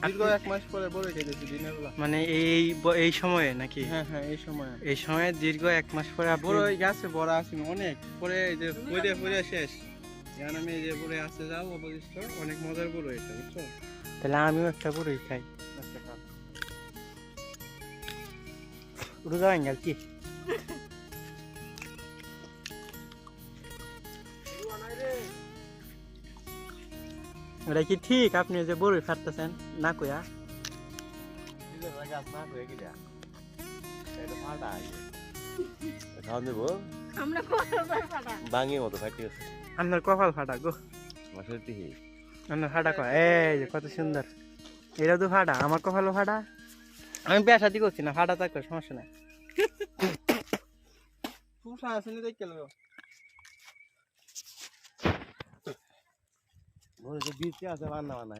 দীর্ঘ 1 মাস পরে বড় খেতেছি দিনের বেলা। মানে এই সময়ে নাকি? হ্যাঁ হ্যাঁ, এই সময় দীর্ঘ 1 মাস পরে আপনি বড় গাছে বড় আসেনি অনেক পরে, এই যে পরে পরে শেষ। এখন আমি এই যে পরে আসতে যাও অবশিষ্ট, অনেক মজার বড় এটা, বুঝছো? তাহলে আমিও একটা বড়ই খাই। আচ্ছা খাও। রোজা ভাঙ্গাল কি? এটা কি ঠিক আপনি যে বড়ই ফাটতেছেন না কইয়া? গাছ না হয়ে গেলে এটা ফাটা খাওয়া দেবো আমরা বাঙির মতো ফাটি গেছে আপনার কপাল ফাটা গো। মাসের দিকে আপনার ফাটা কয় এই যে কত সুন্দর। এটা তো ফাটা, আমার কপালও ফাটা। আমি বিয়া শাদি করছি না, ফাটা থাকবে সমস্যা নাই। ফুসা আসেনি দেখে লো। বীজ আছে রান্না বান্না